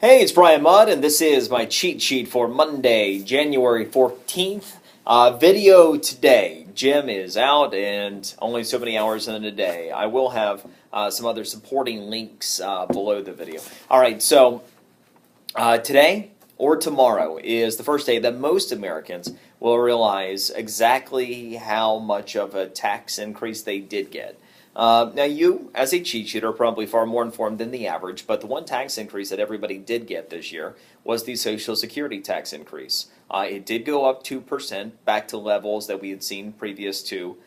Hey, it's Brian Mudd, and this is my cheat sheet for Monday, January 14th. Video today. Jim is out and only so many hours in a day. I will have some other supporting links below the video. All right, so today or tomorrow is the first day that most Americans will realize exactly how much of a tax increase they did get. Now you, as a cheat sheet, are probably far more informed than the average, but the one tax increase that everybody did get this year was the Social Security tax increase. It did go up 2% back to levels that we had seen previous to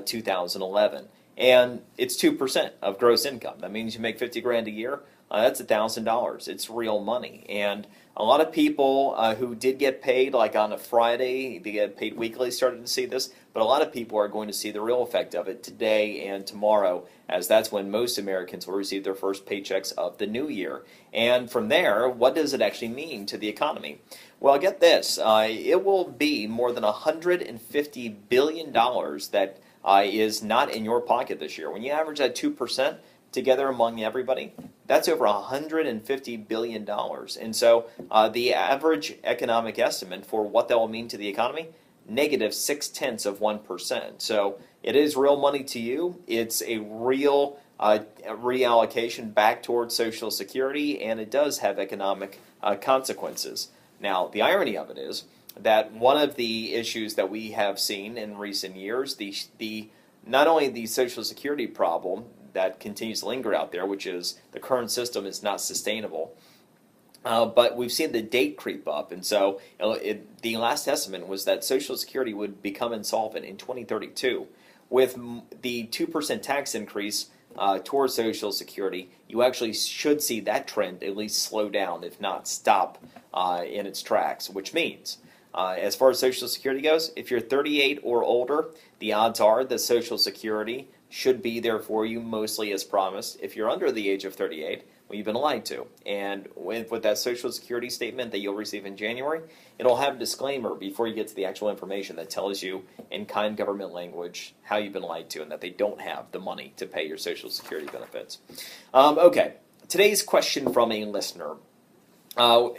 2011. And it's 2% of gross income. That means you make 50 grand a year. That's $1,000. It's real money. And a lot of people who did get paid, like on a Friday, they get paid weekly, started to see this. But a lot of people are going to see the real effect of it today and tomorrow, as that's when most Americans will receive their first paychecks of the new year. And from there, what does it actually mean to the economy? Well, get this. It will be more than $150 billion that is not in your pocket this year. When you average that 2% together among everybody, that's over $150 billion. And so the average economic estimate for what that will mean to the economy, negative 0.6%. So it is real money to you. It's a real reallocation back towards Social Security, and it does have economic consequences. Now, the irony of it is that one of the issues that we have seen in recent years, the not only the Social Security problem that continues to linger out there, which is the current system is not sustainable, but we've seen the date creep up, and so the last estimate was that Social Security would become insolvent in 2032. With the 2% tax increase towards Social Security, you actually should see that trend at least slow down, if not stop in its tracks, which means as far as Social Security goes, if you're 38 or older, the odds are that Social Security should be there for you mostly as promised. If you're under the age of 38, well, you've been lied to. And with that Social Security statement that you'll receive in January, it'll have a disclaimer before you get to the actual information that tells you in kind government language how you've been lied to and that they don't have the money to pay your Social Security benefits. Okay, today's question from a listener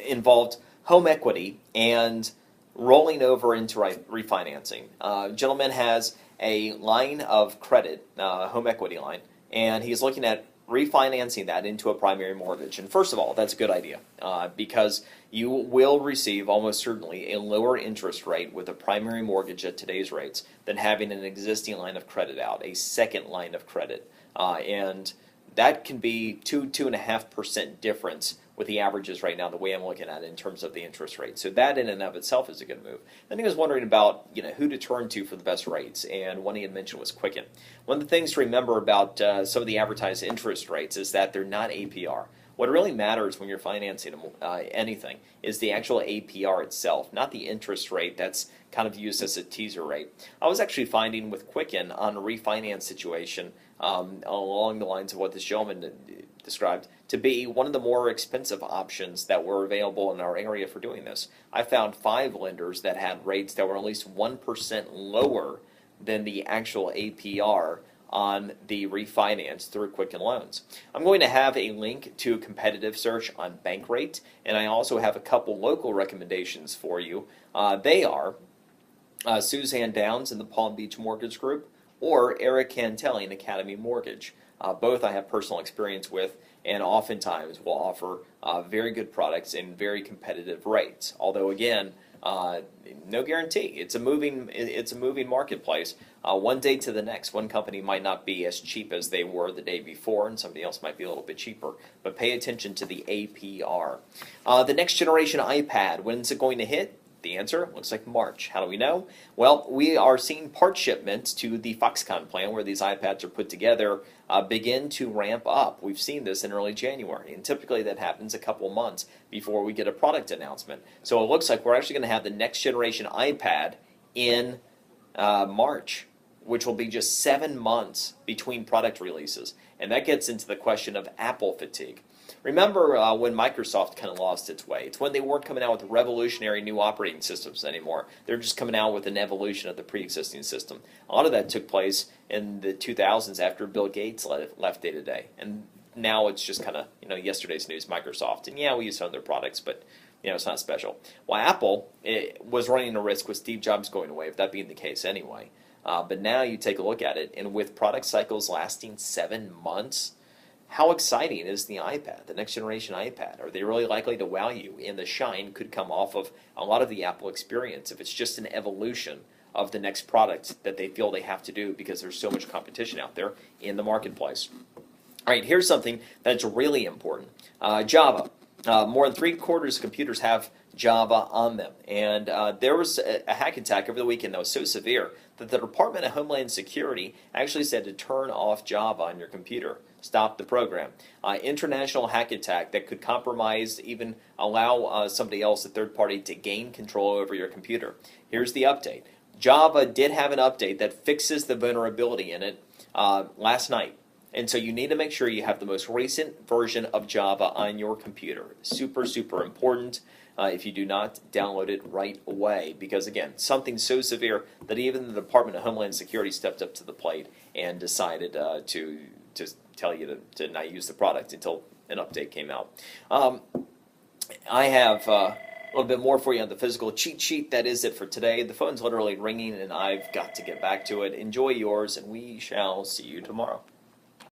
involved home equity and rolling over into refinancing. Gentleman has a line of credit, home equity line, and he's looking at refinancing that into a primary mortgage. And first of all, that's a good idea because you will receive almost certainly a lower interest rate with a primary mortgage at today's rates than having an existing line of credit out, a second line of credit. And that can be 2.5% difference with the averages right now, the way I'm looking at it in terms of the interest rate. So that in and of itself is a good move. Then he was wondering about who to turn to for the best rates, and one he had mentioned was Quicken. One of the things to remember about some of the advertised interest rates is that they're not APR. What really matters when you're financing anything is the actual APR itself, not the interest rate that's kind of used as a teaser rate. I was actually finding with Quicken on a refinance situation along the lines of what this gentleman described to be one of the more expensive options that were available in our area for doing this. I found 5 lenders that had rates that were at least 1% lower than the actual APR on the refinance through Quicken Loans. I'm going to have a link to a competitive search on Bankrate, and I also have a couple local recommendations for you. They are Suzanne Downs in the Palm Beach Mortgage Group or Eric Cantelli in Academy Mortgage. Both I have personal experience with, and oftentimes will offer very good products and very competitive rates. Although again, no guarantee. It's a moving marketplace. One day to the next, one company might not be as cheap as they were the day before, and somebody else might be a little bit cheaper. But pay attention to the APR. The next generation iPad, when's it going to hit? The answer looks like March. How do we know? Well, we are seeing part shipments to the Foxconn plant where these iPads are put together begin to ramp up. We've seen this in early January, and typically that happens a couple months before we get a product announcement. So it looks like we're actually going to have the next generation iPad in March, which will be just 7 months between product releases. And that gets into the question of Apple fatigue. Remember when Microsoft kind of lost its way? It's when they weren't coming out with revolutionary new operating systems anymore. They're just coming out with an evolution of the pre-existing system. A lot of that took place in the 2000s after Bill Gates left day-to-day. And now it's just kind of, yesterday's news, Microsoft. And yeah, we use some of their products, but, it's not special. Well, Apple was running a risk with Steve Jobs going away, if that being the case anyway. But now you take a look at it, and with product cycles lasting 7 months, how exciting is the iPad, the next generation iPad? Are they really likely to wow you? And the shine could come off of a lot of the Apple experience if it's just an evolution of the next product that they feel they have to do because there's so much competition out there in the marketplace. All right, here's something that's really important. Java. More than 3/4 of computers have Java on them. And there was a hack attack over the weekend that was so severe that the Department of Homeland Security actually said to turn off Java on your computer. Stop the program. International hack attack that could compromise, even allow somebody else, a third party, to gain control over your computer. Here's the update. Java did have an update that fixes the vulnerability in it last night. And so you need to make sure you have the most recent version of Java on your computer. Super, super important if you do not download it right away. Because, again, something so severe that even the Department of Homeland Security stepped up to the plate and decided to tell you to not use the product until an update came out. I have a little bit more for you on the physical cheat sheet. That is it for today. The phone's literally ringing, and I've got to get back to it. Enjoy yours, and we shall see you tomorrow.